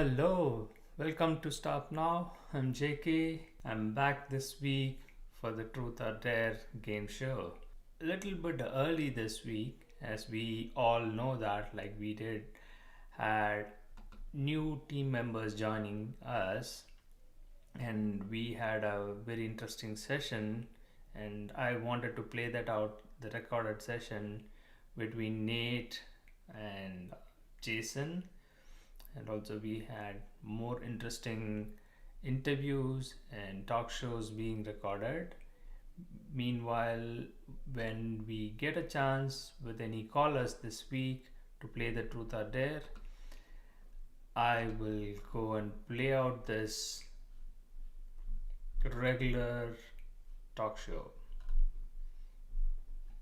Hello, welcome to Stop Now. I'm JK. I'm back this week for the Truth or Dare game show. A little bit early this week, as we all know that, like we did, had new team members joining us, and we had a very interesting session. And I wanted to play that out, the recorded session between Nate and Jason, and also we had more interesting interviews and talk shows being recorded. Meanwhile, when we get a chance with any callers this week to play the Truth or Dare, I will go and play out this regular talk show.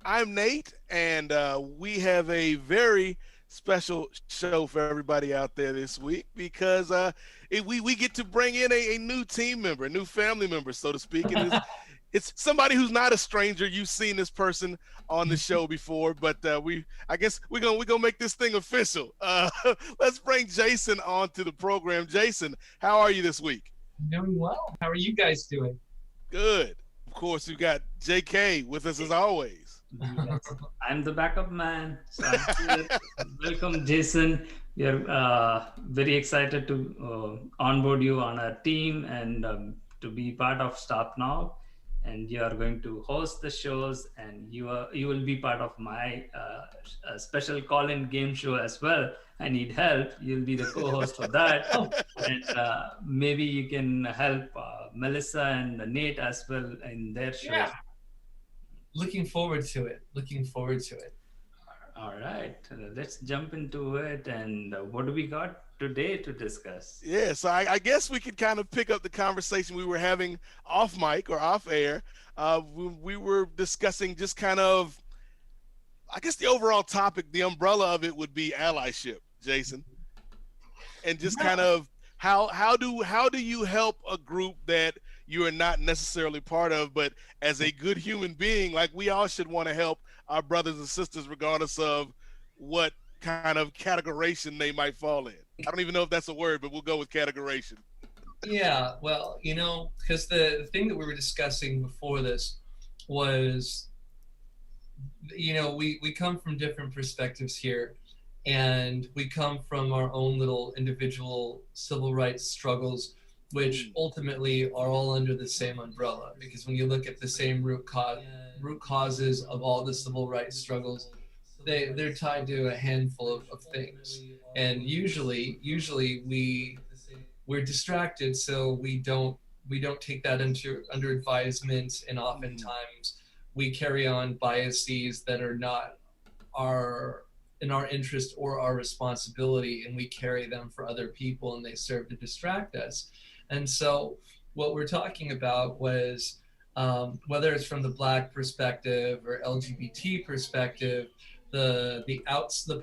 I'm Nate, and we have a very special show for everybody out there this week because we get to bring in a new team member, a new family member, so to speak, and it's somebody who's not a stranger. You've seen this person on the show before, but I guess we're gonna make this thing official. Let's bring Jason onto the program. Jason, how are you this week? Doing well. How are you guys doing? Good. Of course, we've got JK with us as always. Yes. I'm the backup man. So welcome, Jason. We are very excited to onboard you on our team and to be part of Stop Now. And you are going to host the shows, and you will be part of my special call-in game show as well. I need help. You'll be the co-host for that, and maybe you can help Melissa and Nate as well in their shows. Yeah. Looking forward to it. Looking forward to it. All right, let's jump into it. And what do we got today to discuss? Yeah, so I guess we could kind of pick up the conversation we were having off mic or off air. We were discussing just kind of, I guess the overall topic, the umbrella of it would be allyship, Jason, and just kind of how do you help a group that you are not necessarily part of, but as a good human being, like we all should want to help our brothers and sisters, regardless of what kind of categorization they might fall in. I don't even know if that's a word, but we'll go with categorization. Yeah, well, because the thing that we were discussing before this was, we come from different perspectives here, and we come from our own little individual civil rights struggles, which ultimately are all under the same umbrella. Because when you look at the same root causes of all the civil rights struggles, they're tied to a handful of things. And usually we're distracted, so we don't take that under advisement, and oftentimes we carry on biases that are not in our interest or our responsibility, and we carry them for other people, and they serve to distract us. And so what we're talking about was, whether it's from the Black perspective or LGBT perspective, the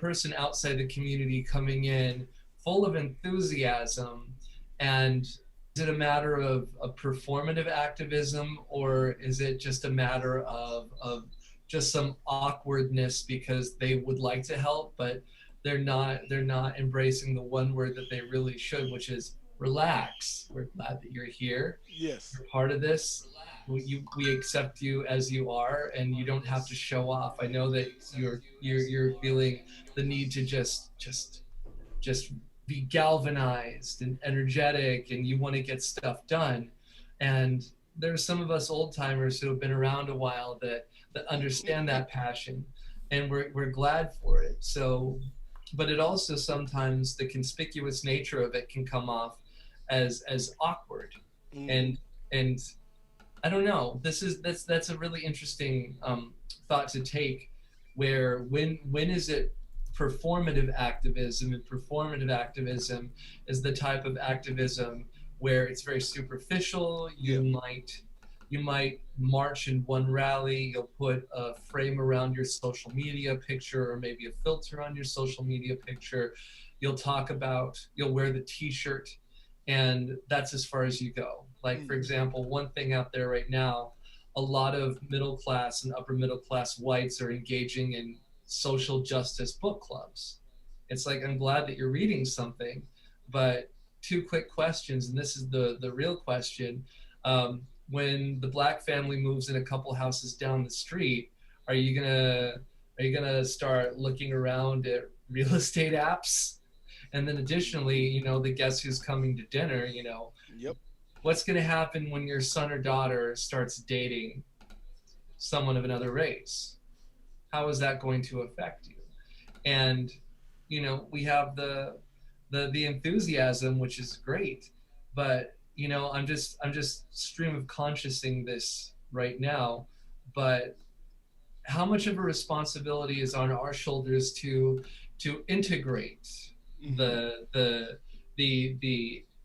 person outside the community coming in full of enthusiasm. And is it a matter of performative activism, or is it just a matter of just some awkwardness because they would like to help, but they're not embracing the one word that they really should, which is relax. We're glad that you're here. Yes. You're part of this. We accept you as you are, and you don't have to show off. I know that you're feeling the need to just be galvanized and energetic, and you want to get stuff done. And there's some of us old timers who have been around a while that understand that passion, and we're glad for it. So, but it also sometimes the conspicuous nature of it can come off as awkward, and I don't know. That's a really interesting thought to take. Where when is it performative activism? And performative activism is the type of activism where it's very superficial. You might march in one rally. You'll put a frame around your social media picture, or maybe a filter on your social media picture. You'll wear the t-shirt, and that's as far as you go. Like, for example, one thing out there right now, a lot of middle class and upper middle class whites are engaging in social justice book clubs. It's like, I'm glad that you're reading something, but two quick questions, and this is the real question. When the black family moves in a couple houses down the street, are you gonna start looking around at real estate apps? And then additionally, the guess who's coming to dinner, Yep. what's gonna happen when your son or daughter starts dating someone of another race? How is that going to affect you? And we have the enthusiasm, which is great, but I'm just stream of consciousing this right now. But how much of a responsibility is on our shoulders to integrate the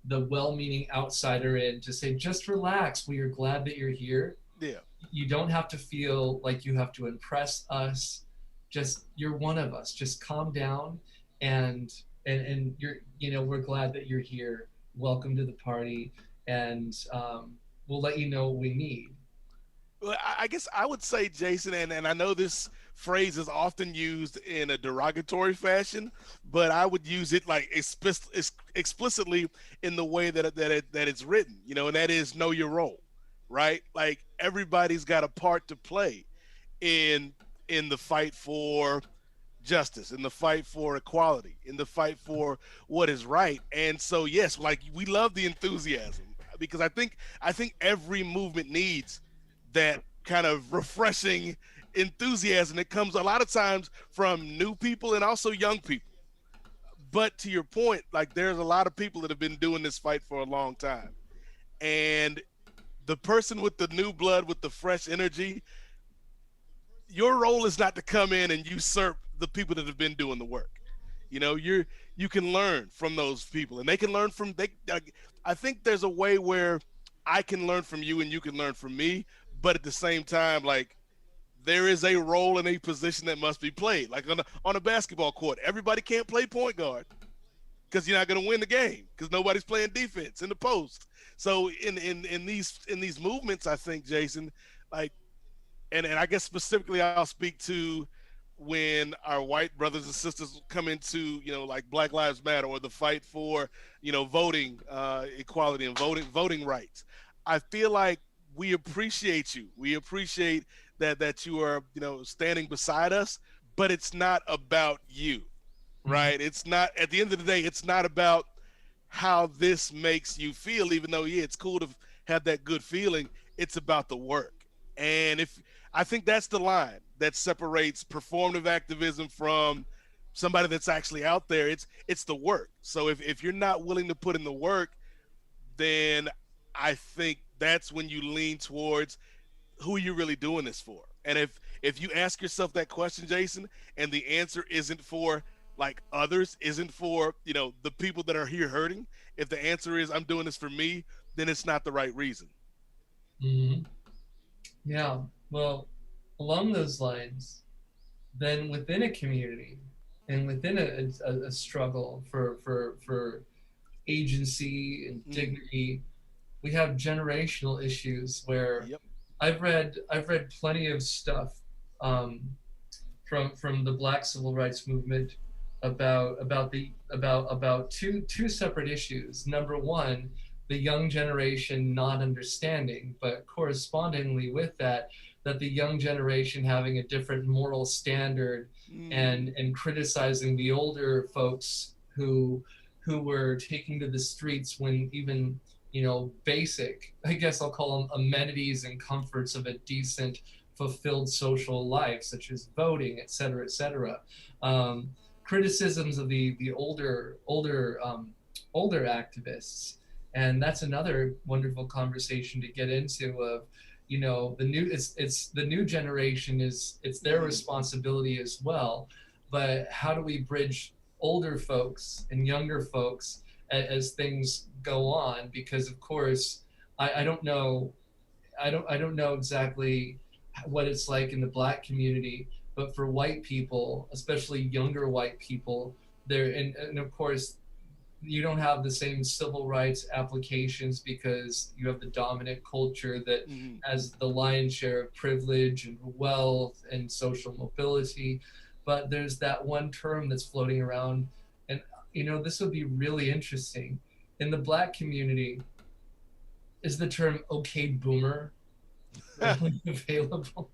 the well-meaning outsider in, to say, just relax, we are glad that you're here. Yeah. You don't have to feel like you have to impress us. Just, you're one of us. Just calm down, and we're glad that you're here. Welcome to the party, and we'll let you know what we need. Well, I guess I would say, Jason, and I know this phrase is often used in a derogatory fashion, but I would use it like explicitly in the way that it's written, and that is know your role, right? Like, everybody's got a part to play in the fight for justice, in the fight for equality, in the fight for what is right. And so, yes, like, we love the enthusiasm, because I think every movement needs that kind of refreshing enthusiasm that comes a lot of times from new people and also young people. But to your point, like, there's a lot of people that have been doing this fight for a long time, and the person with the new blood, with the fresh energy, your role is not to come in and usurp the people that have been doing the work. You can learn from those people, and they can learn from I think there's a way where I can learn from you and you can learn from me, but at the same time, like, there is a role and a position that must be played. Like, on a basketball court, everybody can't play point guard, because you're not going to win the game, because nobody's playing defense in the post. So in these movements, I think, Jason, like, and I guess specifically I'll speak to when our white brothers and sisters come into, like Black Lives Matter, or the fight for, voting equality and voting rights. I feel like we appreciate you. We appreciate that you are, standing beside us, but it's not about you, right? It's not, at the end of the day, it's not about how this makes you feel, even though, yeah, it's cool to have that good feeling. It's about the work. And I think that's the line that separates performative activism from somebody that's actually out there. It's the work. So if you're not willing to put in the work, then I think that's when you lean towards, who are you really doing this for? And if you ask yourself that question, Jason, and the answer isn't for, like, others, isn't for, the people that are here hurting, if the answer is, I'm doing this for me, then it's not the right reason. Mm-hmm. Yeah, well, along those lines, then within a community and within a struggle for agency and dignity, we have generational issues where Yep. I've read plenty of stuff from the Black Civil Rights Movement about two separate issues. Number one, the young generation not understanding, but correspondingly with that the young generation having a different moral standard and criticizing the older folks who were taking to the streets when even, basic, I guess I'll call them, amenities and comforts of a decent, fulfilled social life, such as voting, et cetera, et cetera. Criticisms of the older activists. And that's another wonderful conversation to get into of, it's the new generation, it's their responsibility as well. But how do we bridge older folks and younger folks as things go on? Because of course, I don't know exactly what it's like in the Black community, but for white people, especially younger white people, and of course, you don't have the same civil rights applications because you have the dominant culture that has the lion's share of privilege and wealth and social mobility. But there's that one term that's floating around, and this would be really interesting, in the Black community, is the term "okay boomer" really available?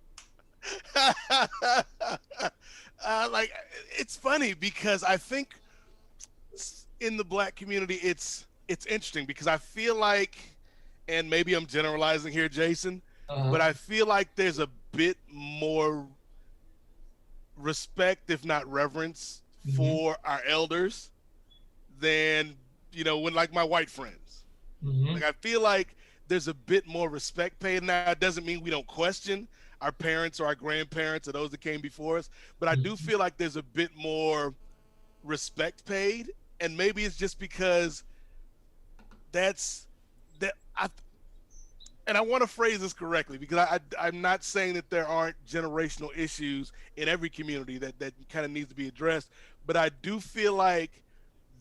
Like, it's funny because I think in the Black community, it's interesting because I feel like, and maybe I'm generalizing here, Jason, but I feel like there's a bit more respect, if not reverence, for our elders than, when like my white friends. Like, I feel like there's a bit more respect paid. Now, it doesn't mean we don't question our parents or our grandparents or those that came before us, but I do feel like there's a bit more respect paid, and maybe it's just because and I want to phrase this correctly because I'm not saying that there aren't generational issues in every community that kind of needs to be addressed, but I do feel like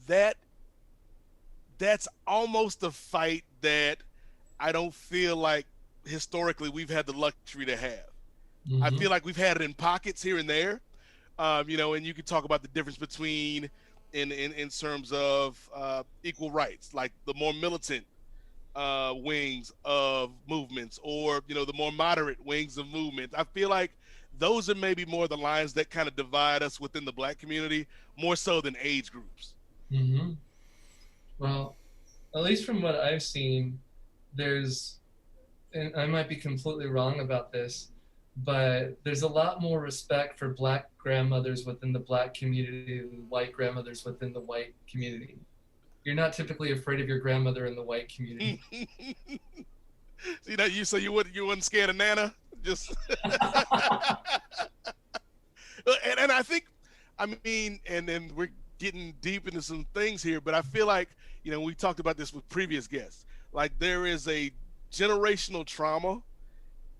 that's almost a fight that I don't feel like historically we've had the luxury to have. I feel like we've had it in pockets here and there, and you could talk about the difference between in terms of equal rights, like the more militant wings of movements, or the more moderate wings of movements. I feel like those are maybe more the lines that kind of divide us within the Black community, more so than age groups. Well, at least from what I've seen, there's, and I might be completely wrong about this, but there's a lot more respect for Black grandmothers within the Black community than white grandmothers within the white community. You're not typically afraid of your grandmother in the white community. So you wouldn't scared of Nana? Just and I think, and then we're getting deep into some things here, but I feel like, we talked about this with previous guests, like there is a generational trauma.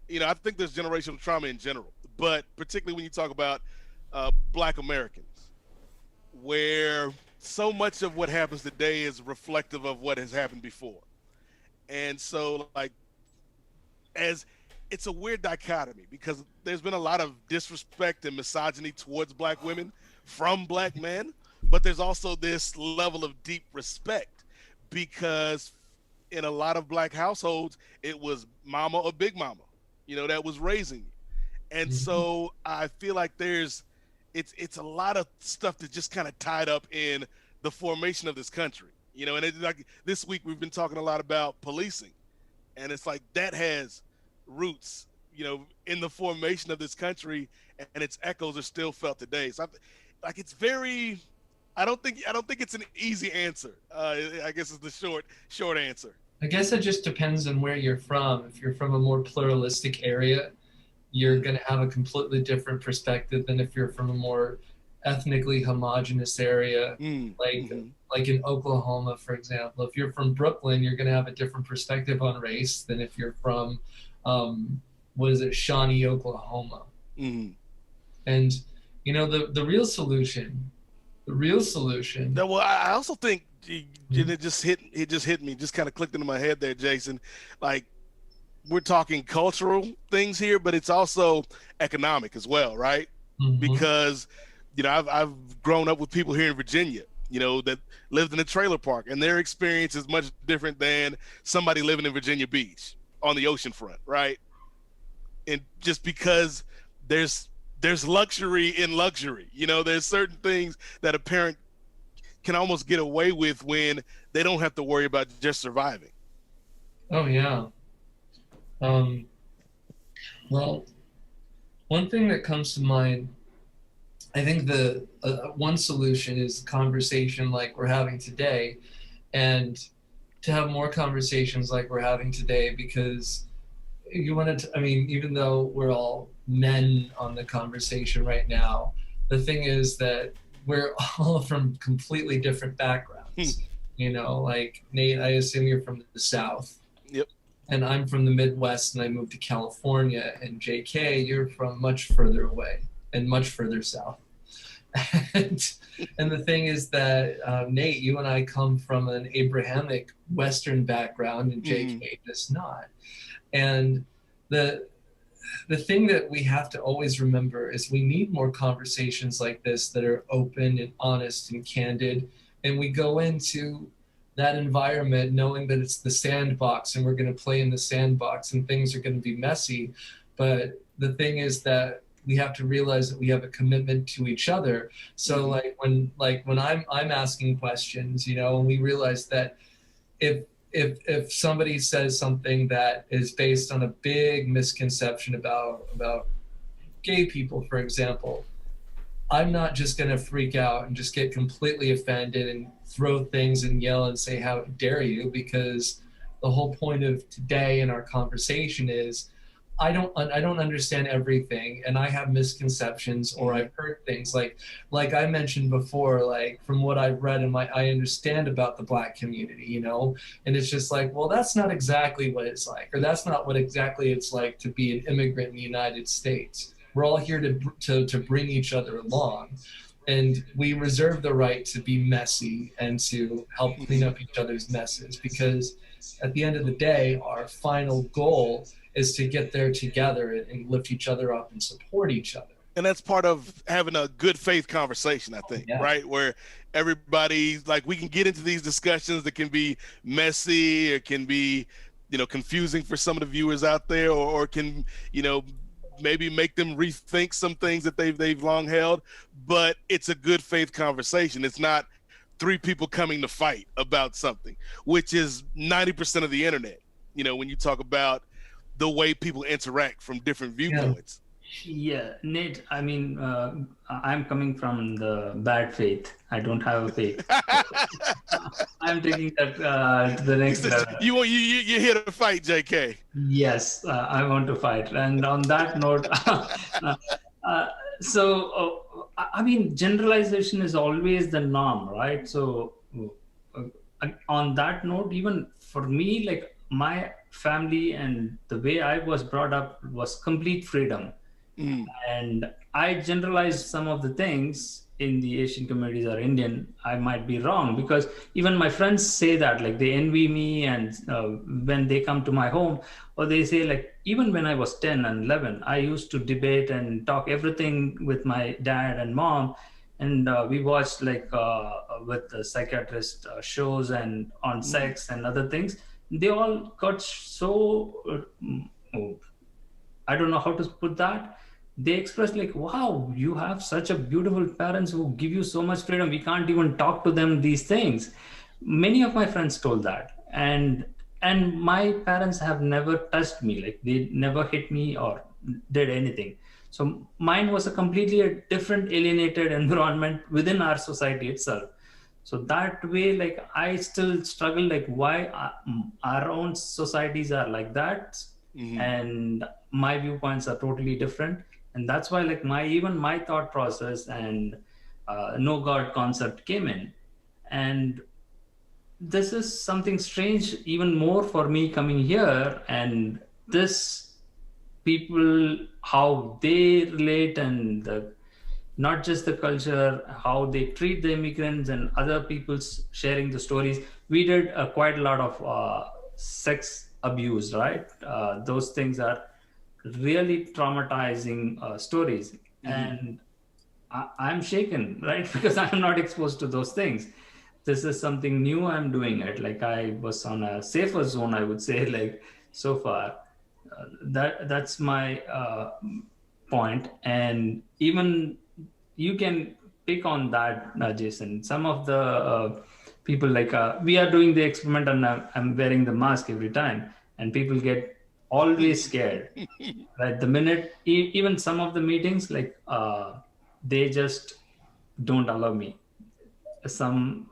I think there's generational trauma in general, but particularly when you talk about Black Americans, where so much of what happens today is reflective of what has happened before. And so, like, as it's a weird dichotomy because there's been a lot of disrespect and misogyny towards Black women from Black men, but there's also this level of deep respect because in a lot of Black households, it was mama or big mama, that was raising you. And so I feel like it's a lot of stuff that just kind of tied up in the formation of this country, and it's like this week we've been talking a lot about policing, and it's like that has roots, in the formation of this country, and its echoes are still felt today. So it's very, I don't think it's an easy answer. I guess it's the short answer. I guess it just depends on where you're from. If you're from a more pluralistic area, you're going to have a completely different perspective than if you're from a more ethnically homogenous area, like in Oklahoma, for example. If you're from Brooklyn, you're going to have a different perspective on race than if you're from, Shawnee, Oklahoma. And, the real solution. Well, I also think it just hit me, just kind of clicked into my head there, Jason. Like, we're talking cultural things here, but it's also economic as well, right? Because, I've grown up with people here in Virginia, that lived in a trailer park, and their experience is much different than somebody living in Virginia Beach on the ocean front, right? And just because there's luxury in luxury, there's certain things that a parent can almost get away with when they don't have to worry about just surviving. Oh yeah. Well, one thing that comes to mind, I think the one solution is conversation like we're having today, and to have more conversations like we're having today, because you want to, even though we're all men on the conversation right now, the thing is that we're all from completely different backgrounds. Like Nate, I assume you're from the South. Yep. And I'm from the Midwest, and I moved to California. And JK, you're from much further away and much further south. And the thing is that, Nate, you and I come from an Abrahamic Western background, and JK does not. And the thing that we have to always remember is we need more conversations like this that are open and honest and candid. And we go into that environment, knowing that it's the sandbox and we're going to play in the sandbox and things are going to be messy. But the thing is that we have to realize that we have a commitment to each other. So when I'm asking questions, and we realize that if somebody says something that is based on a big misconception about gay people, for example, I'm not just going to freak out and just get completely offended and throw things and yell and say, how dare you? Because the whole point of today in our conversation is I don't understand everything, and I have misconceptions, or I've heard things like I mentioned before, like from what I've read and I understand about the Black community, and it's just like, well, that's not exactly what it's like, or that's not what exactly it's like to be an immigrant in the United States. We're all here to bring each other along, and we reserve the right to be messy and to help clean up each other's messes, because at the end of the day, our final goal is to get there together and lift each other up and support each other. And that's part of having a good faith conversation, I think, right? Where everybody, like, we can get into these discussions that can be messy, or can be, confusing for some of the viewers out there, or can, maybe make them rethink some things that they've long held. But it's a good faith conversation. It's not three people coming to fight about something, which is 90% of the internet. When you talk about the way people interact from different viewpoints. Yeah, Nate, I mean, I'm coming from the bad faith. I don't have a faith. I'm taking that to the next level. You're here to fight, JK. Yes, I want to fight. And on that note, I mean, generalization is always the norm, right? So on that note, even for me, like, my family and the way I was brought up was complete freedom. And I generalized some of the things in the Asian communities or Indian. I might be wrong, because even my friends say that, like, they envy me, and when they come to my home, or they say, like, even when I was 10 and 11, I used to debate and talk everything with my dad and mom, and we watched, like, with the psychiatrist shows and on sex and other things. They all got so I don't know how to put that. They expressed, like, wow, you have such a beautiful parents who give you so much freedom. We can't even talk to them these things. Many of my friends told that. And my parents have never touched me. Like, they never hit me or did anything. So mine was a completely different alienated environment within our society itself. So that way, like, I still struggle, like, why our own societies are like that. And my viewpoints are totally different. And that's why, like, my thought process and no God concept came in. And this is something strange, even more for me coming here. And this people, how they relate, and not just the culture, how they treat the immigrants and other people's sharing the stories. We did quite a lot of sex abuse, right? Those things are really traumatizing stories. And I'm shaken, right? Because I'm not exposed to those things. This is something new I'm doing it. Like, I was on a safer zone, I would say, like, so far. That's my point. And even you can pick on that, Jason. Some of the people, like, we are doing the experiment, and I'm wearing the mask every time, and people get always scared. Right? The minute, even some of the meetings, like, they just don't allow me. Some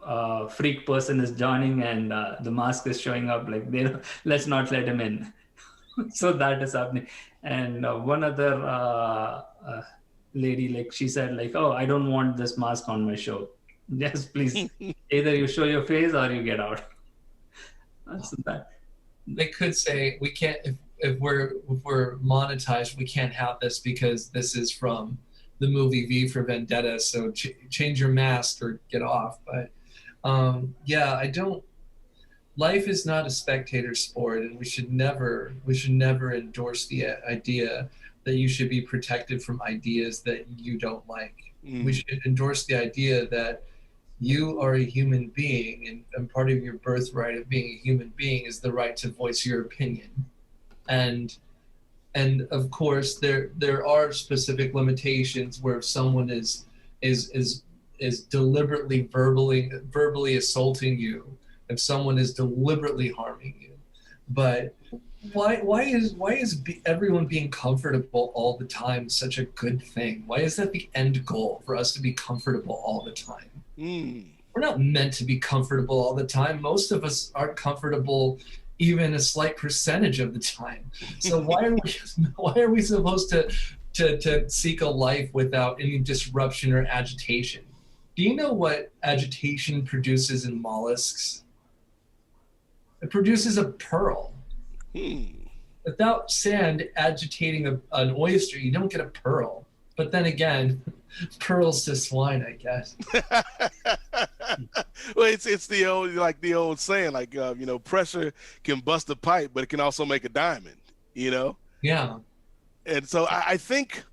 freak person is joining, and the mask is showing up, like, let's not let him in. So that is happening. And one other lady, like, she said, like, oh, I don't want this mask on my show. Yes, please. Either you show your face or you get out. That's that. They could say, we can't, if we're monetized, we can't have this because this is from the movie V for Vendetta. So change your mask or get off. But yeah, life is not a spectator sport, and we should never endorse the idea that you should be protected from ideas that you don't like. We should endorse the idea that You are a human being, and part of your birthright of being a human being is the right to voice your opinion. And of course there are specific limitations where if someone is deliberately verbally assaulting you, if someone is deliberately harming you. But why is everyone being comfortable all the time such a good thing? Why is that the end goal, for us to be comfortable all the time? We're not meant to be comfortable all the time. Most of us aren't comfortable even a slight percentage of the time. So why are we supposed to seek a life without any disruption or agitation? Do you know what agitation produces in mollusks? It produces a pearl. Without sand agitating an oyster, you don't get a pearl. But then again, pearls to swine, I guess. Well, it's the old saying, like pressure can bust a pipe, but it can also make a diamond. Yeah. And so I think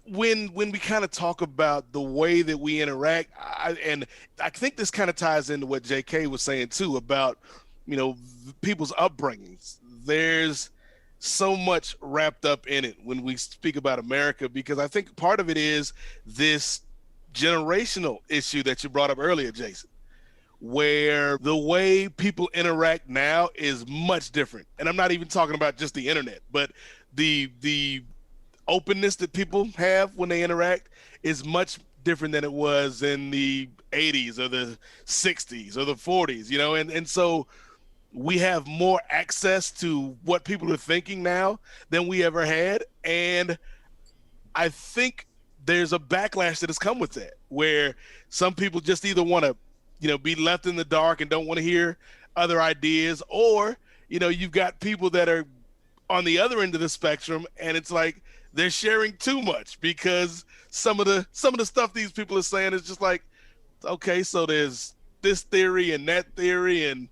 when we kind of talk about the way that we interact, and I think this kind of ties into what JK was saying too about people's upbringings. There's so much wrapped up in it when we speak about America, because I think part of it is this generational issue that you brought up earlier, Jason, where the way people interact now is much different. And I'm not even talking about just the internet, but the openness that people have when they interact is much different than it was in the 80s or the 60s or the 40s, and so we have more access to what people are thinking now than we ever had. And I think there's a backlash that has come with that, where some people just either want to, be left in the dark and don't want to hear other ideas, or, you've got people that are on the other end of the spectrum, and it's like they're sharing too much, because some of the stuff these people are saying is just like, okay, so there's this theory and that theory, and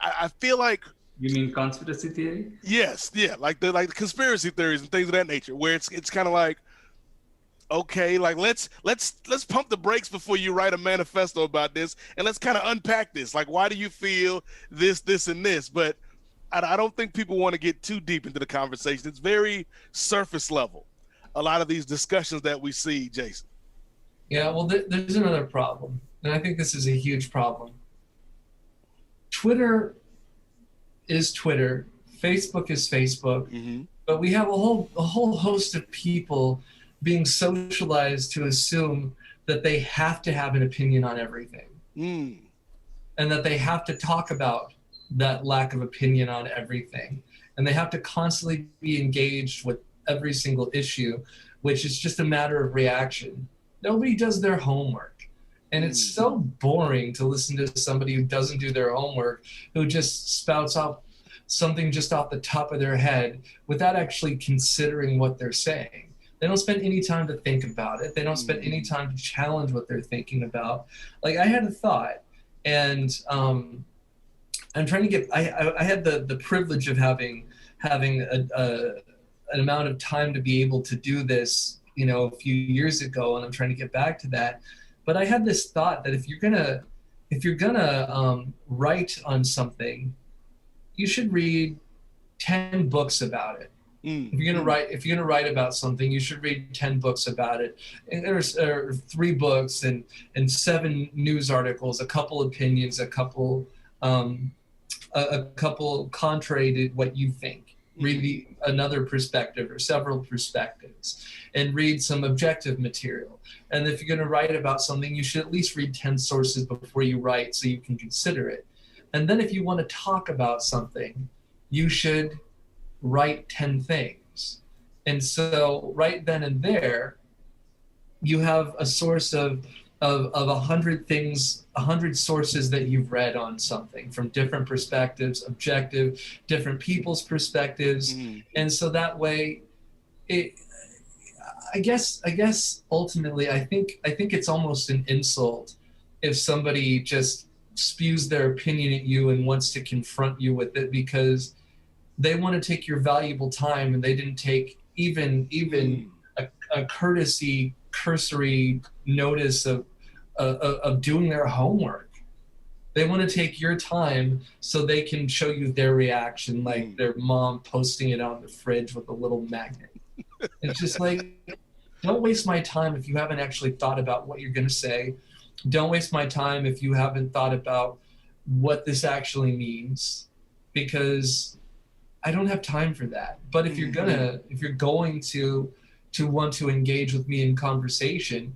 I feel like. You mean conspiracy theory? Yes, yeah, like the conspiracy theories and things of that nature, where it's kind of like, okay, like let's pump the brakes before you write a manifesto about this, and let's kind of unpack this. Like, why do you feel this, and this? But I don't think people want to get too deep into the conversation. It's very surface level, a lot of these discussions that we see, Jason. Yeah, well, there's another problem, and I think this is a huge problem. Twitter is Twitter, Facebook is Facebook, but we have a whole host of people being socialized to assume that they have to have an opinion on everything, and that they have to talk about that lack of opinion on everything, and they have to constantly be engaged with every single issue, which is just a matter of reaction. Nobody does their homework. And it's so boring to listen to somebody who doesn't do their homework, who just spouts off something just off the top of their head without actually considering what they're saying. They don't spend any time to think about it. They don't spend any time to challenge what they're thinking about. Like, I had a thought, and I'm trying to get. I had the privilege of having an amount of time to be able to do this, a few years ago, and I'm trying to get back to that. But I had this thought that if you're gonna write on something, you should read 10 books about it. If you're gonna write about something, you should read 10 books about it. And there's 3 books and 7 news articles, a couple opinions, a couple contrary to what you think. Read another perspective or several perspectives, and read some objective material. And if you're going to write about something, you should at least read 10 sources before you write, so you can consider it. And then if you want to talk about something, you should write 10 things. And so right then and there, you have a source of 100 things, 100 sources that you've read on something from different perspectives, objective, different people's perspectives. And so that way, I guess ultimately, I think it's almost an insult if somebody just spews their opinion at you and wants to confront you with it, because they want to take your valuable time, and they didn't take even a cursory notice of of doing their homework. They want to take your time so they can show you their reaction, like their mom posting it on the fridge with a little magnet. It's just like, don't waste my time if you haven't actually thought about what you're going to say. Don't waste my time if you haven't thought about what this actually means, because I don't have time for that. But if you're going to want to engage with me in conversation,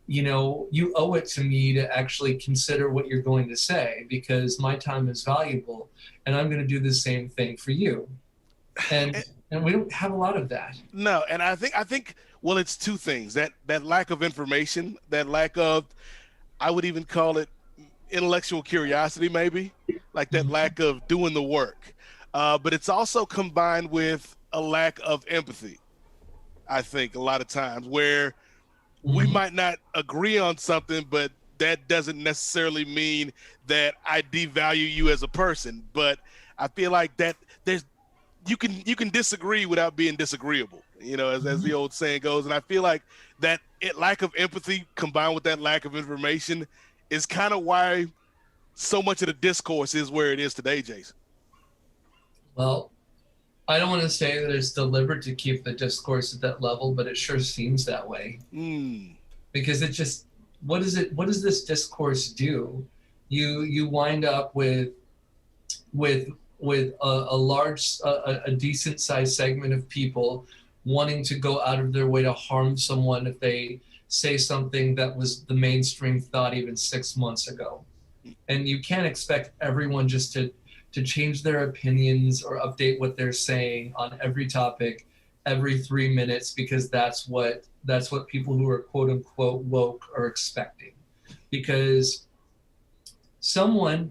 you know, you owe it to me to actually consider what you're going to say, because my time is valuable and I'm going to do the same thing for you. And we don't have a lot of that. No, and I think well, it's two things: that lack of information, that lack of, I would even call it intellectual curiosity, maybe, like that lack of doing the work. But it's also combined with a lack of empathy. I think a lot of times where we might not agree on something, but that doesn't necessarily mean that I devalue you as a person. But I feel like that you can disagree without being disagreeable, you know, as the old saying goes. And I feel like that lack of empathy combined with that lack of information is kind of why so much of the discourse is where it is today, Jason. Well, I don't want to say that it's deliberate to keep the discourse at that level, but it sure seems that way. Because it just, what does this discourse do? You wind up with a large, a decent sized segment of people wanting to go out of their way to harm someone if they say something that was the mainstream thought even 6 months ago. And you can't expect everyone just to change their opinions or update what they're saying on every topic every 3 minutes, because that's what people who are quote unquote woke are expecting. Because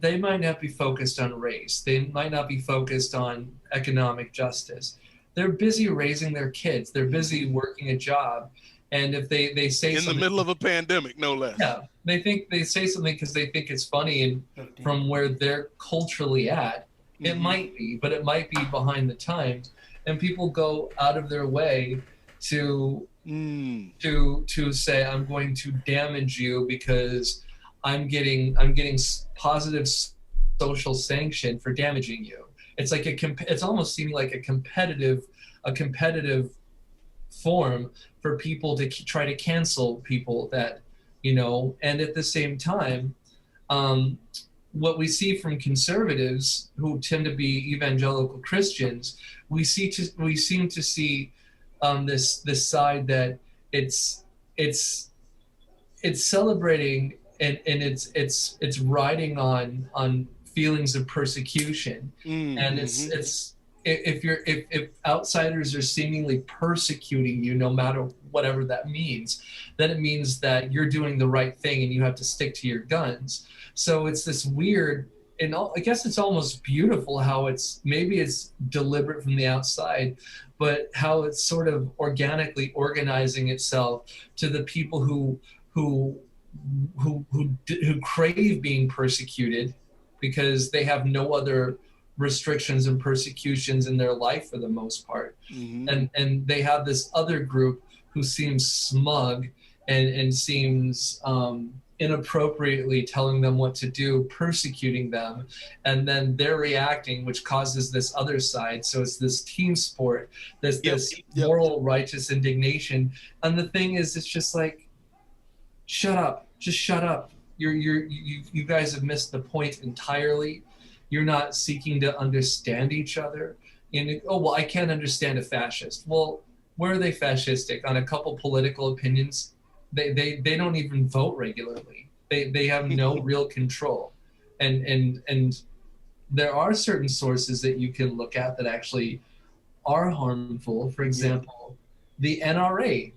they might not be focused on race, they might not be focused on economic justice. They're busy raising their kids, they're busy working a job, and if they say in the middle of a pandemic, no less. Yeah, they say something because they think it's funny, and from where they're culturally at, it might be, but it might be behind the times, and people go out of their way to say, I'm going to damage you because I'm getting positive social sanction for damaging you. It's like it's almost seeming like a competitive form for people to try to cancel people that, you know. And at the same time, what we see from conservatives who tend to be evangelical Christians, we seem to see this side that it's celebrating and it's riding on feelings of persecution, and it's if outsiders are seemingly persecuting you, no matter whatever that means, then it means that you're doing the right thing and you have to stick to your guns. So it's this weird, and I guess it's almost beautiful how maybe it's deliberate from the outside, but how it's sort of organically organizing itself to the people who crave being persecuted because they have no other restrictions and persecutions in their life for the most part. And they have this other group who seems smug and seems inappropriately telling them what to do, persecuting them, and then they're reacting, which causes this other side. So it's this team sport, this moral righteous indignation. And the thing is, it's just like, shut up, just shut up. You guys have missed the point entirely. You're not seeking to understand each other. And I can't understand a fascist. Well, where are they fascistic? On a couple political opinions? They don't even vote regularly. They have no real control. And there are certain sources that you can look at that actually are harmful. For example, the NRA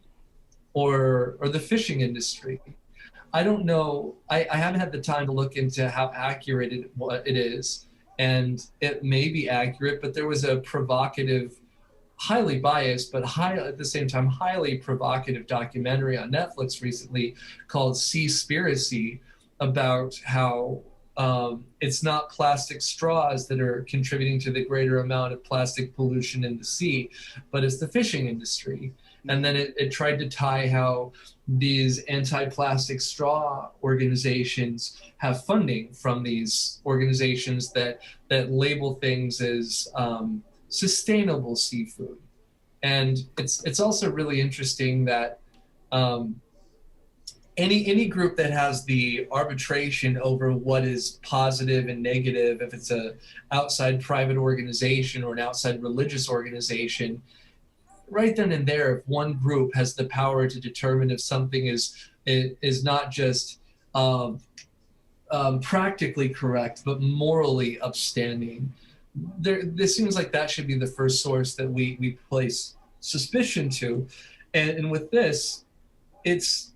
or the fishing industry. I don't know. I haven't had the time to look into how accurate it is, and it may be accurate, but there was a provocative, highly biased, but at the same time highly provocative documentary on Netflix recently called Seaspiracy, about how it's not plastic straws that are contributing to the greater amount of plastic pollution in the sea, but it's the fishing industry. And then it tried to tie how these anti-plastic straw organizations have funding from these organizations that label things as sustainable seafood. And it's also really interesting that any group that has the arbitration over what is positive and negative, if it's a outside private organization or an outside religious organization, right then and there, if one group has the power to determine if something is not just practically correct, but morally upstanding, this seems like that should be the first source that we place suspicion to. And with this, it's,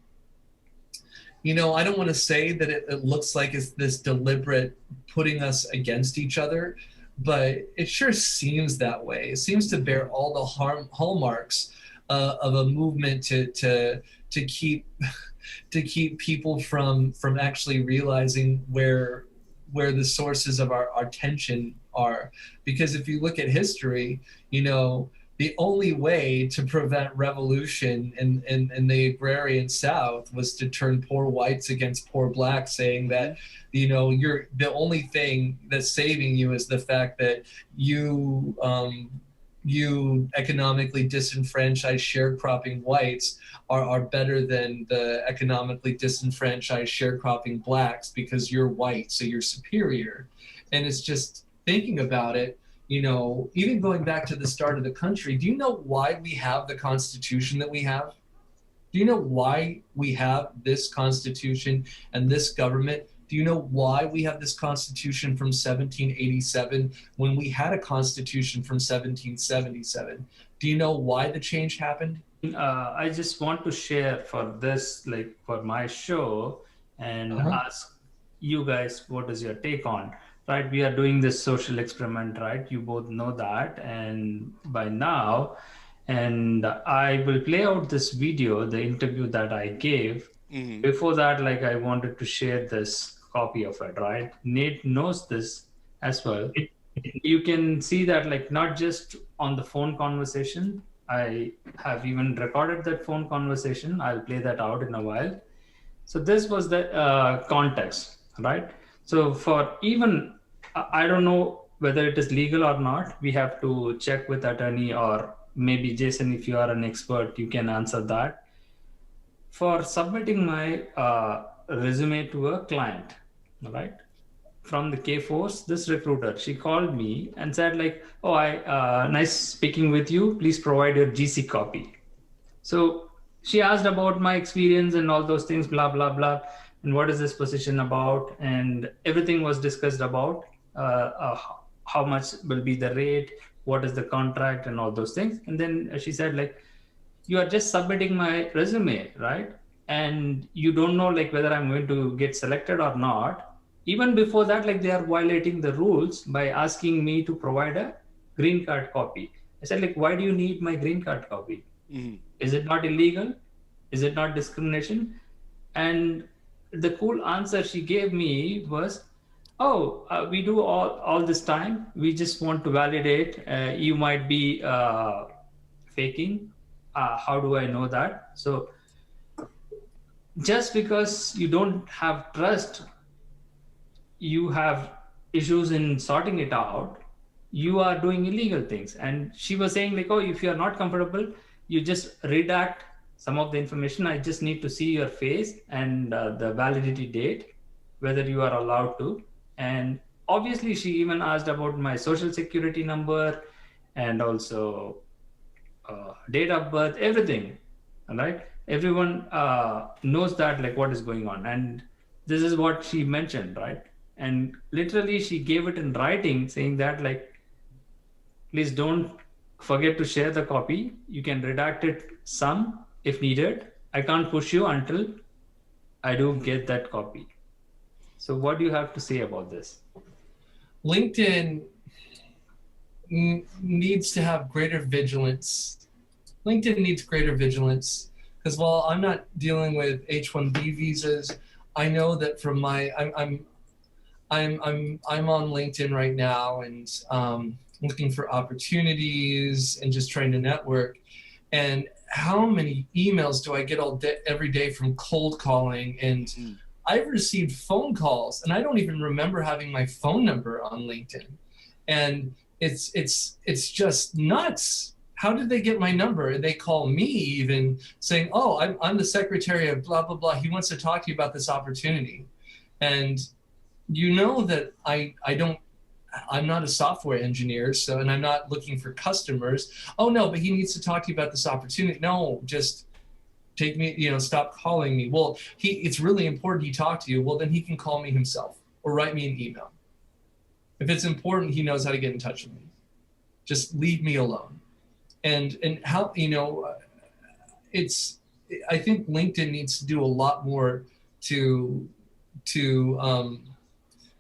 you know, I don't want to say that it looks like it's this deliberate putting us against each other, but it sure seems that way. It seems to bear all the hallmarks of a movement to keep people from actually realizing where the sources of our tension are. Because if you look at history, you know, the only way to prevent revolution in the agrarian South was to turn poor whites against poor blacks, saying that, you know, you're the only thing that's saving you is the fact that you economically disenfranchised sharecropping whites are better than the economically disenfranchised sharecropping blacks because you're white, so you're superior. And it's just thinking about it, you know, even going back to the start of the country, do you know why we have the Constitution that we have? Do you know why we have this Constitution and this government? Do you know why we have this Constitution from 1787 when we had a Constitution from 1777? Do you know why the change happened? I just want to share for this, like for my show, and ask you guys what is your take on. Right, we are doing this social experiment, right? You both know that, and by now, and I will play out this video, the interview that I gave. Before that, like I wanted to share this copy of it, right? Nate knows this as well. You can see that, like, not just on the phone conversation. I have even recorded that phone conversation. I'll play that out in a while. So this was the context, right? So for even, I don't know whether it is legal or not. We have to check with attorney, or maybe Jason, if you are an expert, you can answer that. For submitting my resume to a client, right? From the K-Force, this recruiter, she called me and said like, oh, nice speaking with you. Please provide your GC copy. So she asked about my experience and all those things, blah, blah, blah. And what is this position about? And everything was discussed about how much will be the rate, what is the contract, and all those things. And then she said like, you are just submitting my resume, right? And you don't know like whether I'm going to get selected or not. Even before that, like they are violating the rules by asking me to provide a green card copy. I said like, why do you need my green card copy? Is it not illegal? Is it not discrimination? And the cool answer she gave me was, oh, we do all this time. We just want to validate. You might be faking. How do I know that? So just because you don't have trust, you have issues in sorting it out, you are doing illegal things. And she was saying like, oh, if you are not comfortable, you just redact some of the information. I just need to see your face and the validity date, whether you are allowed to. And obviously she even asked about my social security number and also date of birth, everything. All right. Everyone knows that like what is going on. And this is what she mentioned, right? And literally she gave it in writing saying that like, please don't forget to share the copy. You can redact it some if needed. I can't push you until I do get that copy. So what do you have to say about this? LinkedIn needs to have greater vigilance. LinkedIn needs greater vigilance because while I'm not dealing with H-1B visas, I know that from my I'm on LinkedIn right now and looking for opportunities and just trying to network. And how many emails do I get every day from cold calling? And I've received phone calls, and I don't even remember having my phone number on LinkedIn. And it's just nuts. How did they get my number? And they call me even saying, oh, I'm the secretary of blah, blah, blah. He wants to talk to you about this opportunity. And you know that I'm not a software engineer, so, and I'm not looking for customers. Oh no, but he needs to talk to you about this opportunity. No, just take me, stop calling me. Well, it's really important he talk to you. Well, then he can call me himself or write me an email. If it's important, he knows how to get in touch with me. Just leave me alone. And how, I think LinkedIn needs to do a lot more to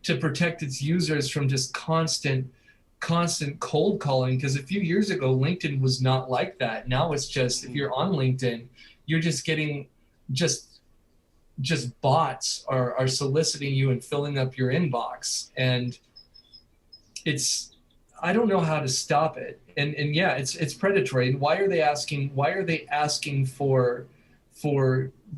protect its users from just constant cold calling. Because a few years ago, LinkedIn was not like that. Now it's just, if you're on LinkedIn, you're just getting just bots are soliciting you and filling up your inbox. And I don't know how to stop it. And yeah, it's predatory. And why are they asking for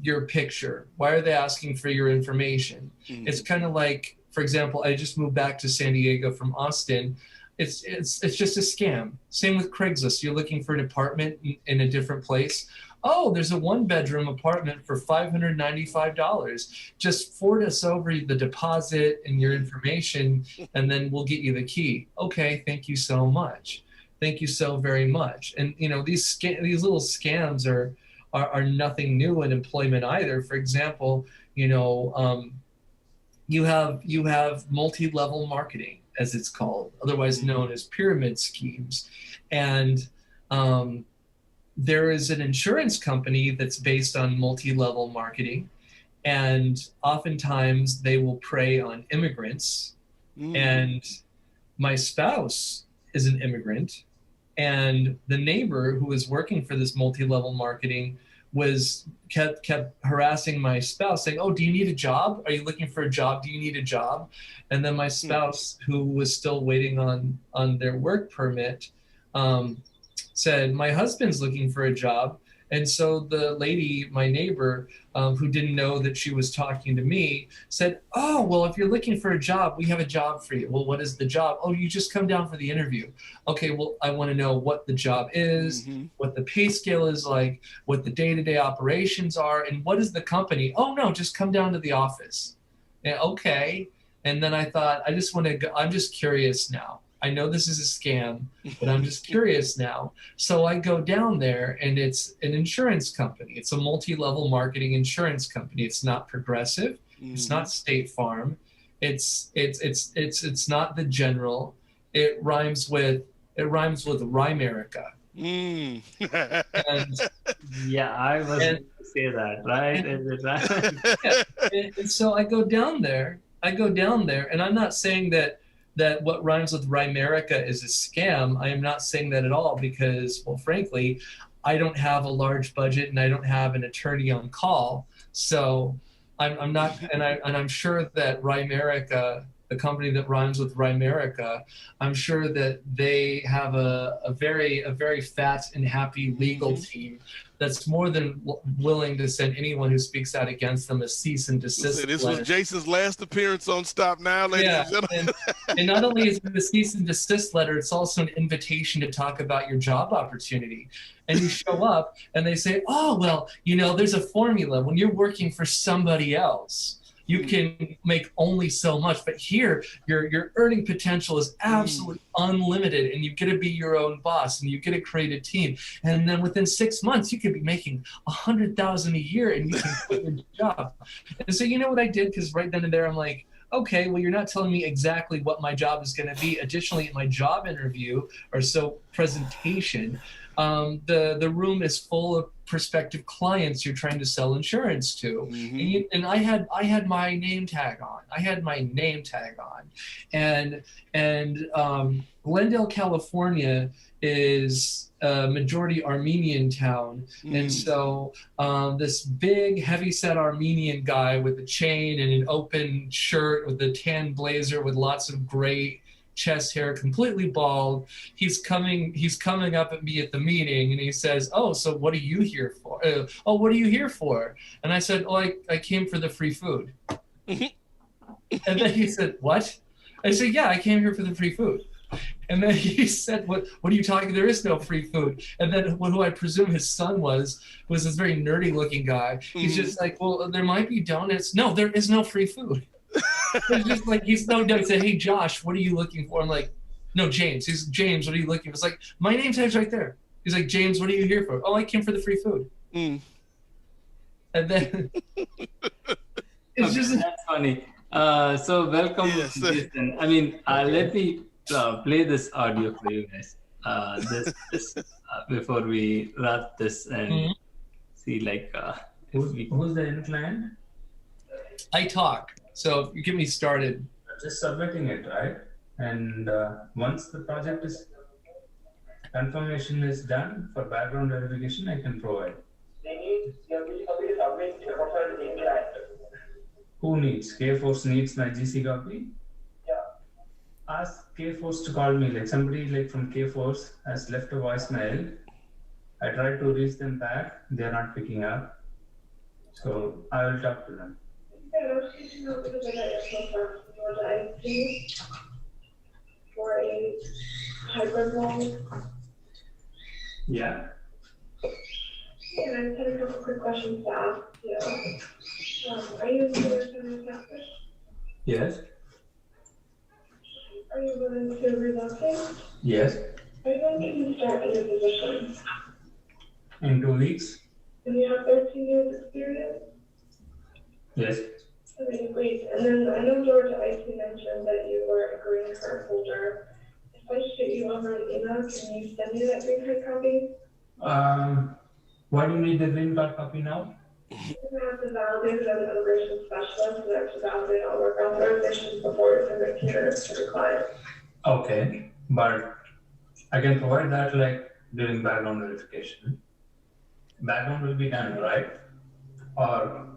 your picture? Why are they asking for your information? It's kind of like, for example, I just moved back to San Diego from Austin. It's just a scam. Same with Craigslist. You're looking for an apartment in a different place. Oh, there's a 1-bedroom apartment for $595. Just forward us over the deposit and your information, and then we'll get you the key. Okay, thank you so much. Thank you so very much. And these little scams are nothing new in employment either. For example, you have multi-level marketing, as it's called, otherwise known as pyramid schemes, and there is an insurance company that's based on multi-level marketing, and oftentimes they will prey on immigrants. And my spouse is an immigrant, and the neighbor who was working for this multi-level marketing kept harassing my spouse, saying, oh, do you need a job? Are you looking for a job? Do you need a job? And then my spouse, who was still waiting on their work permit, said, my husband's looking for a job. And so the lady, my neighbor, who didn't know that she was talking to me, said, oh, well, if you're looking for a job, we have a job for you. Well, what is the job? Oh, you just come down for the interview. Okay, well, I want to know what the job is, what the pay scale is like, what the day-to-day operations are, and what is the company? Oh, no, just come down to the office. And, okay. And then I thought, I'm just curious now. I know this is a scam, but I'm just curious now. So I go down there, and it's an insurance company. It's a multi-level marketing insurance company. It's not Progressive. It's not State Farm. It's not the General. It rhymes with rhymerica. Yeah, I was going to say that, right? And so I go down there, and I'm not saying that what rhymes with rhymerica is a scam. I am not saying that at all, because, well, frankly, I don't have a large budget and I don't have an attorney on call. So I'm not, and I'm sure that Rhymerica, the company that rhymes with rhymerica, I'm sure that they have a very fat and happy legal team that's more than willing to send anyone who speaks out against them a cease and desist This letter. was Jason's last appearance on Stop Now, ladies and gentlemen. And not only is it a cease and desist letter, it's also an invitation to talk about your job opportunity. And you show up and they say, oh, well, there's a formula. When you're working for somebody else, you can make only so much, but here your earning potential is absolutely unlimited, and you get to be your own boss, and you get to create a team, and then within 6 months you could be making $100,000 a year, and you can quit your job. And so you know what I did? Because right then and there I'm like, okay, well, you're not telling me exactly what my job is going to be. Additionally, in my job interview presentation, the room is full of prospective clients you're trying to sell insurance to. And I had my name tag on. And Glendale, California is a majority Armenian town. And so this big heavyset Armenian guy with a chain and an open shirt with a tan blazer with lots of gray chest hair, completely bald. He's coming up at me at the meeting, and he says, "Oh, so what are you here for? Oh, what are you here for?" And I said, "Oh, I came for the free food." And then he said, "What?" I said, "Yeah, I came here for the free food." And then he said, "What are you talking? There is no free food." And then who I presume his son was this very nerdy looking guy. He's just like, "Well, there might be donuts." No, there is no free food. It's just like he's no doubt. He said, "Hey, Josh, what are you looking for?" I'm like, "No, James." He's James. What are you looking for? It's like my name tag's right there. He's like, "James, what are you here for?" "Oh, I came for the free food." And then it's just that's funny. So welcome, Yes. Jason. I mean, let me play this audio for you guys. This before we wrap this and see like who's the end client? I talk. So you get me started. Just submitting it, right? And once the project is confirmation is done for background verification, I can provide. Who needs? K-Force needs my GC copy? Yeah. Ask K-Force to call me. Like somebody like from K-Force has left a voicemail. I tried to reach them back. They're not picking up. So I will talk to them. For a hybrid role. Yeah. And I just had a couple quick questions to ask you. Are you willing to catfish? Yes. Are you willing to relocate? Yes. Are you going to start a new position? In 2 weeks? And you have 13 years experience? Yes. Okay, great. And then I know Georgia IT mentioned that you were a green card holder. If I shoot you over an email, can you send me that green card copy? Why do you need the green card copy now? You have to validate it as an immigration specialist, and have to validate all work authorizations before you send it to the client. Okay, but I can provide that like during background verification. Background will be done, right? Or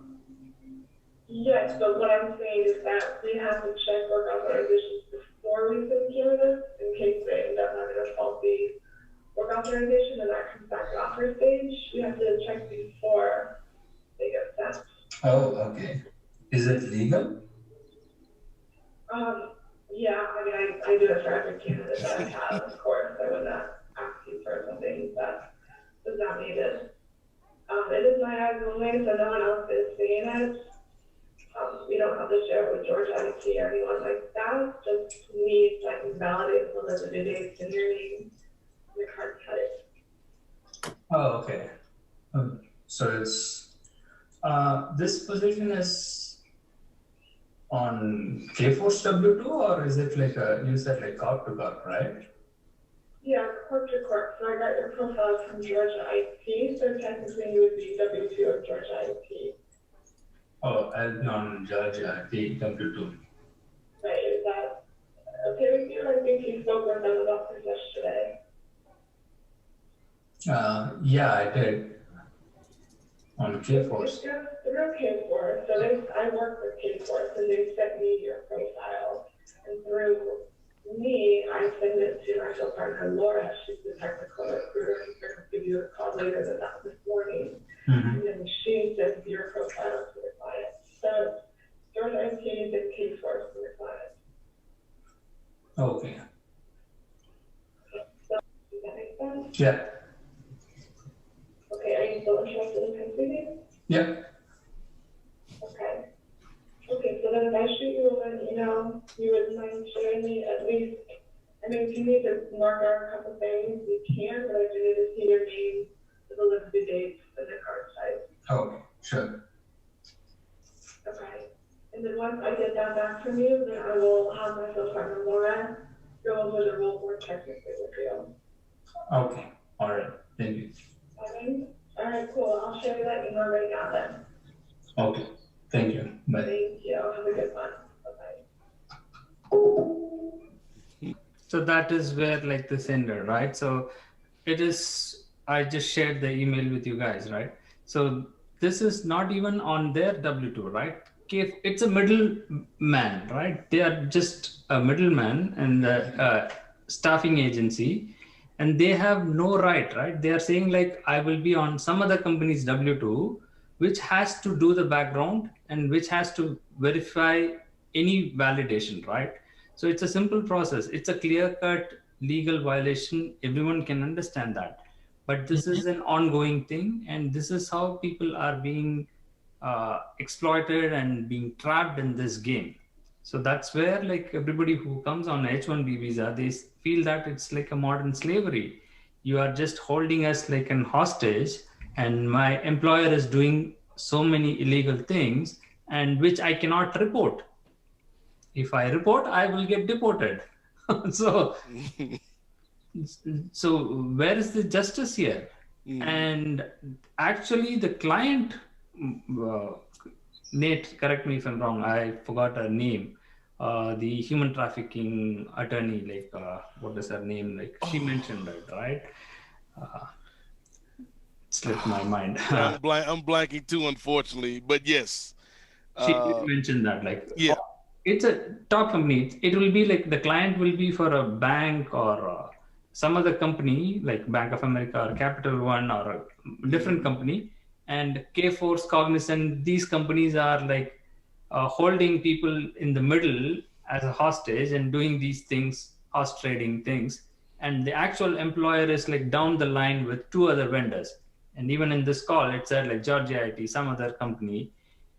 yes, but what I'm saying is that we have to check work authorizations before we send candidates in case they end up having a faulty work authorization and that comes back to offer stage. We have to check before they get sent. oh, okay. Is it legal? Yeah, I mean, I do it for every candidate that I have, of course. I would not ask you for something that is not needed. It is my eyes only, so no one else is seeing it. We don't have to share it with Georgia IT or anyone like that. Just me, so I can validate the validity dates and your name and the card type. Oh, okay. So it's this position is on K-Force W2 or is it like you said like corp to corp, right? Yeah, corp to corp. So I got your profile from Georgia IT, so technically you would be W2 of Georgia IT. Oh, I'll be on Georgia IT W2. Right, is that okay with you? I think you spoke with them about this yesterday. Yeah, I did. On K-Force. Through K-Force, so I work with K-Force, and they sent me your profile, and through me, I send it to my show partner Laura. She's the technical recruiter. She's going to give you a call later this morning, and then she sends your profile to the client. So Georgia IT and K-Force to the client. Okay. So does that make sense? Yeah. Okay, are you still interested in completing? Yeah. Okay. Okay, so then if I shoot you over an email, you would mind sharing me at least, I mean, if you need to mark out a couple things, you can, but I do need to see your name, the list of dates, and the card type. Okay, sure. Okay. And then once I get that back from you, then I will have my sales partner Laura go over the role more technically with you. Okay, all right. Thank you. All right, cool. I'll show you that email right now then. Okay, thank you. Bye. Thank you. Have a good one. Bye-bye. So that is where like the sender, right? So it is, I just shared the email with you guys, right? So this is not even on their W2, right? it's a middleman, right? They are just a middleman and a staffing agency, and they have no right? They are saying like, I will be on some other company's W-2, which has to do the background and which has to verify any validation, right? So it's a simple process. It's a clear-cut legal violation. Everyone can understand that. But this is an ongoing thing, and this is how people are being exploited and being trapped in this game. So that's where like everybody who comes on H-1B visa, they feel that it's like a modern slavery. You are just holding us like an hostage, and my employer is doing so many illegal things, and which I cannot report. If I report, I will get deported. so so where is the justice here? And actually the client, Nate, correct me if I'm wrong, I forgot her name, the human trafficking attorney, like what is her name, like she mentioned it, right? Slipped my mind. I'm blanking too, unfortunately, but yes, She did mention that, like, yeah, it's a top company. It will be like the client will be for a bank or some other company like Bank of America or Capital One or a different company. And K-Force, Cognizant, these companies are like holding people in the middle as a hostage and doing these things, horse trading things. And the actual employer is like down the line with two other vendors. And even in this call, it said like Georgia IT, some other company,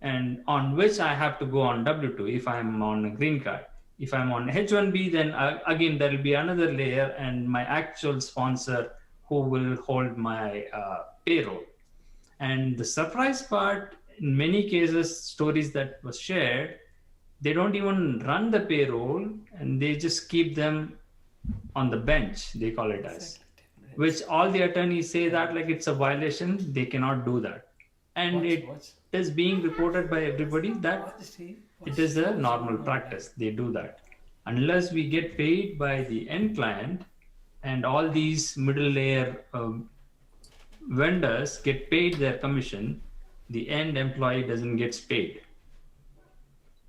and on which I have to go on W-2 if I'm on a green card. If I'm on H-1B, then again, there will be another layer and my actual sponsor who will hold my payroll. And the surprise part, in many cases, stories that was shared, they don't even run the payroll and they just keep them on the bench, they call it as, which all the attorneys say that like it's a violation, they cannot do that. And it is being reported by everybody that it is a normal practice. They do that. Unless we get paid by the end client and all these middle layer vendors get paid their commission, the end employee doesn't get paid.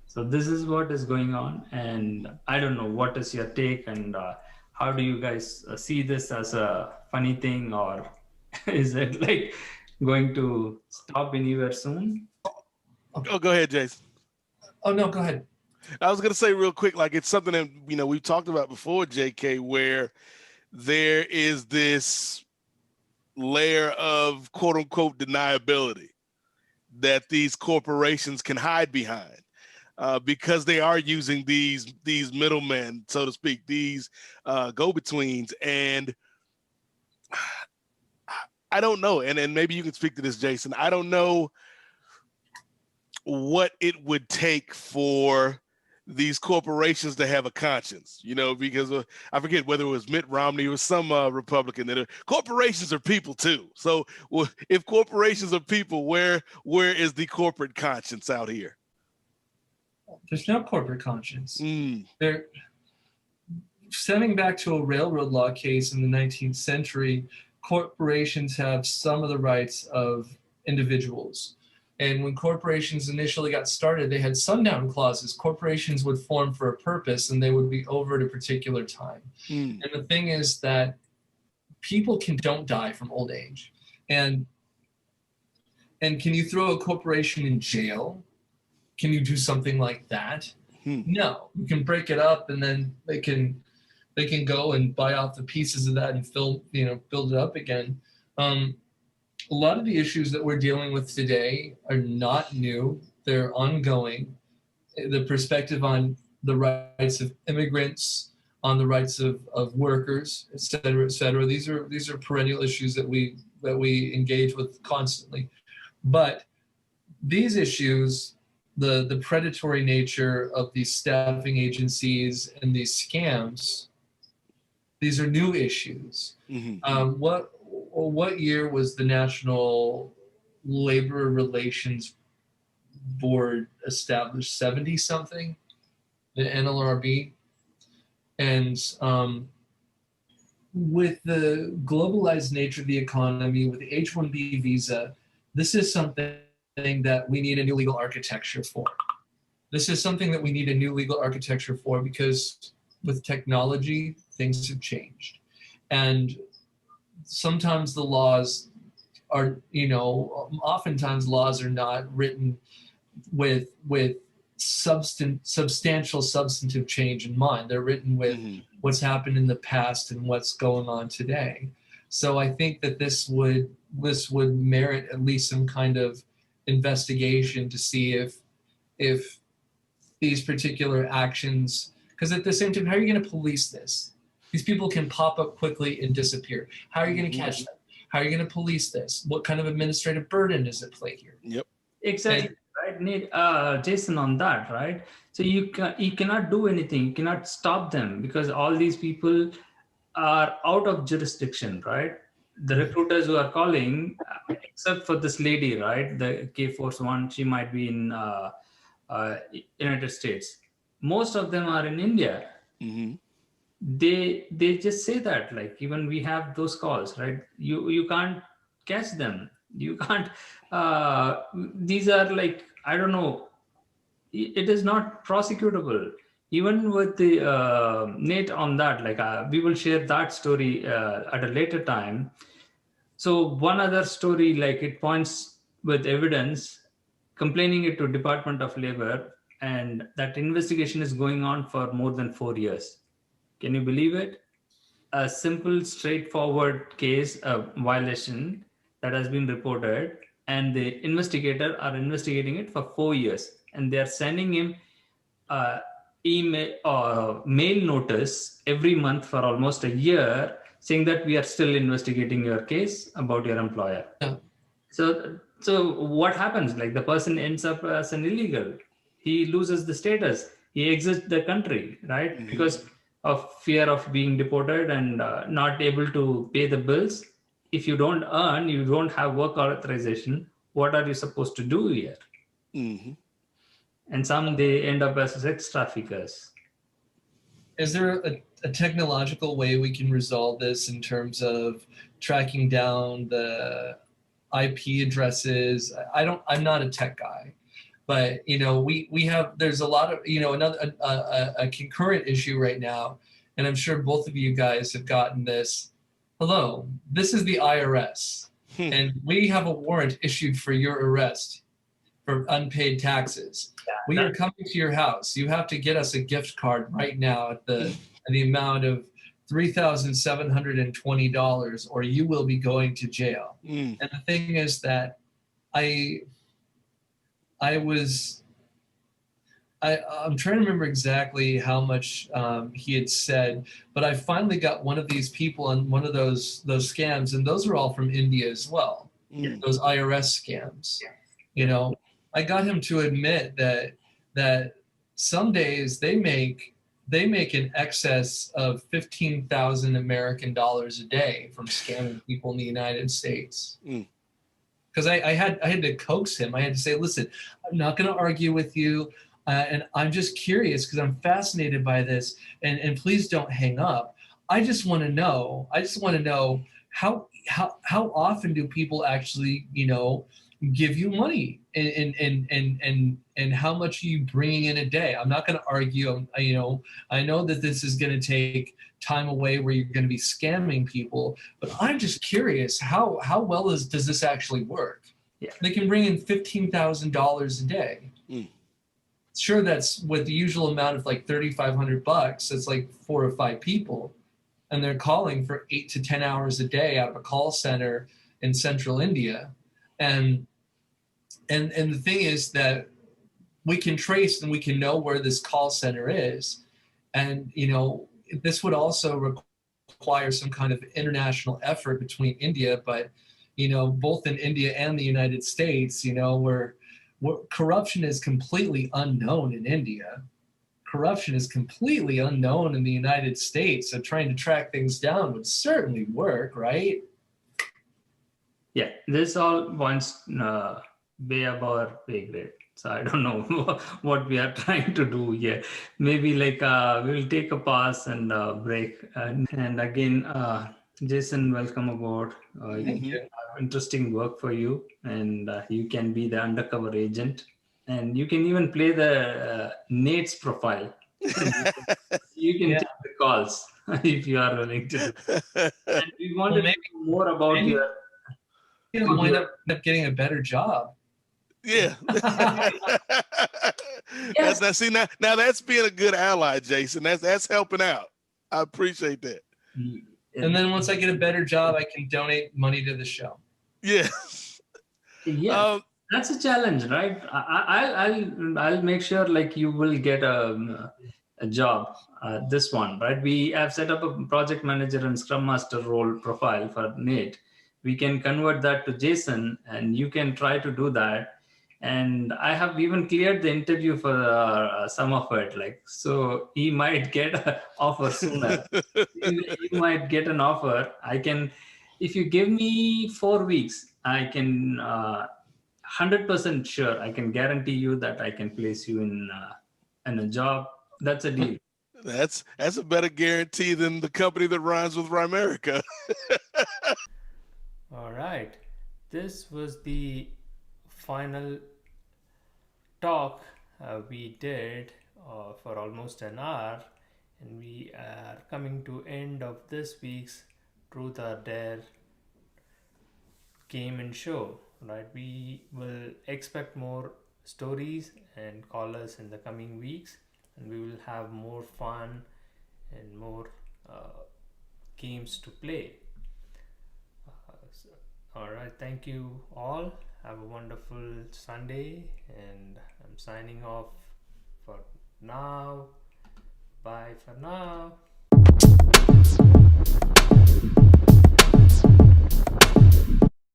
So this is what is going on. And I don't know, what is your take and how do you guys see this as a funny thing, or is it like going to stop anywhere soon? Oh, go ahead, Jason. Oh, no, go ahead. I was going to say real quick, like it's something that, you know, we've talked about before, JK, where there is this layer of quote unquote deniability that these corporations can hide behind because they are using these middlemen, so to speak, these go-betweens. And I don't know, and maybe you can speak to this, Jason. I don't know what it would take for these corporations to have a conscience, you know, because I forget whether it was Mitt Romney or some Republican that corporations are people too. So if corporations are people, where is the corporate conscience out here? There's no corporate conscience. They're stemming back to a railroad law case in the 19th century. Corporations have some of the rights of individuals. And when corporations initially got started, they had sundown clauses. Corporations would form for a purpose and they would be over at a particular time. And the thing is that people don't die from old age. And can you throw a corporation in jail? Can you do something like that? No, you can break it up and then they can go and buy off the pieces of that and build it up again. A lot of the issues that we're dealing with today are not new. They're ongoing. The perspective on the rights of immigrants, on the rights of workers, et cetera, et cetera. These are perennial issues that we engage with constantly. But these issues, the predatory nature of these staffing agencies and these scams, these are new issues. What year was the National Labor Relations Board established? 70 something, the NLRB. And with the globalized nature of the economy, with the H-1B visa, this is something that we need a new legal architecture for. This is something that we need a new legal architecture for, because with technology, things have changed. And sometimes the laws are, oftentimes laws are not written with substantial substantive change in mind. They're written with what's happened in the past and what's going on today. So I think that this would merit at least some kind of investigation to see if these particular actions, because at the same time, how are you going to police this? These people can pop up quickly and disappear. How are you going to catch them? How are you going to police this? What kind of administrative burden does it play here? Yep. Exactly. Right, Jason, on that, right? So you cannot do anything. You cannot stop them because all these people are out of jurisdiction, right? The recruiters who are calling, except for this lady, right? The K-Force one, she might be in United States. Most of them are in India. They just say that, like, even we have those calls, right? You can't catch them. You can't. These are like, I don't know. It is not prosecutable. Even with the Nate on that, like we will share that story at a later time. So one other story, like it points with evidence, complaining it to Department of Labor, and that investigation is going on for more than 4 years. Can you believe it? A simple, straightforward case of violation that has been reported, and the investigator are investigating it for 4 years, and they are sending him email or mail notice every month for almost a year, saying that we are still investigating your case about your employer. Yeah. So what happens? Like the person ends up as an illegal. He loses the status. He exits the country, right? Because of fear of being deported and not able to pay the bills. If you don't earn, you don't have work authorization, what are you supposed to do here? And some, they end up as sex traffickers. Is there a technological way we can resolve this in terms of tracking down the IP addresses? I'm not a tech guy, but we have, there's a lot of, another a concurrent issue right now, and I'm sure both of you guys have gotten this. Hello, this is the IRS, and we have a warrant issued for your arrest for unpaid taxes. We are coming to your house. You have to get us a gift card right now at the amount of $3,720, or you will be going to jail. And the thing is that I'm trying to remember exactly how much he had said, but I finally got one of these people on one of those scams, and those are all from India as well. Those IRS scams. I got him to admit that some days they make an excess of 15,000 American dollars a day from scamming people in the United States. Because I had to coax him. I had to say, listen, I'm not going to argue with you, and I'm just curious because I'm fascinated by this, and please don't hang up. I just want to know how often do people actually give you money, and how much are you bringing in a day? I'm not going to argue. I know that this is going to take time away where you're going to be scamming people, but I'm just curious how well does this actually work? Yeah. They can bring in $15,000 a day. Sure, that's with the usual amount of like $3,500. That's like 4 or 5 people, and they're calling for 8 to 10 hours a day out of a call center in central India. And the thing is that we can trace and we can know where this call center is. And, this would also require some kind of international effort between India, but, both in India and the United States, where corruption is completely unknown in India. Corruption is completely unknown in the United States. So trying to track things down would certainly work, right? Yeah, this all points way above our pay grade. So I don't know what we are trying to do here. Maybe we'll take a pause and break. And again, Jason, welcome aboard. Thank you. Interesting work for you, and you can be the undercover agent and you can even play the Nate's profile. You can Yeah. take the calls if you are willing to do. And we wanted maybe- to know more about maybe- your. You know, wind up getting a better job. Yeah. Now that's being a good ally, Jason. That's helping out. I appreciate that. And then once I get a better job, I can donate money to the show. Yeah. Yeah, that's a challenge, right? I'll make sure like you will get a job. This one, right? We have set up a project manager and scrum master role profile for Nate. We can convert that to Jason, and you can try to do that. And I have even cleared the interview for some of it, like, so he might get an offer sooner. You might get an offer. I can, if you give me 4 weeks, I can 100% sure I can guarantee you that I can place you in a job. That's a deal. That's a better guarantee than the company that rhymes with rhymerica. All right, this was the final talk we did for almost an hour, and we are coming to end of this week's Truth or Dare game and show. Right, we will expect more stories and callers in the coming weeks, and we will have more fun and more games to play. All right, thank you all. Have a wonderful Sunday, and I'm signing off for now. Bye for now.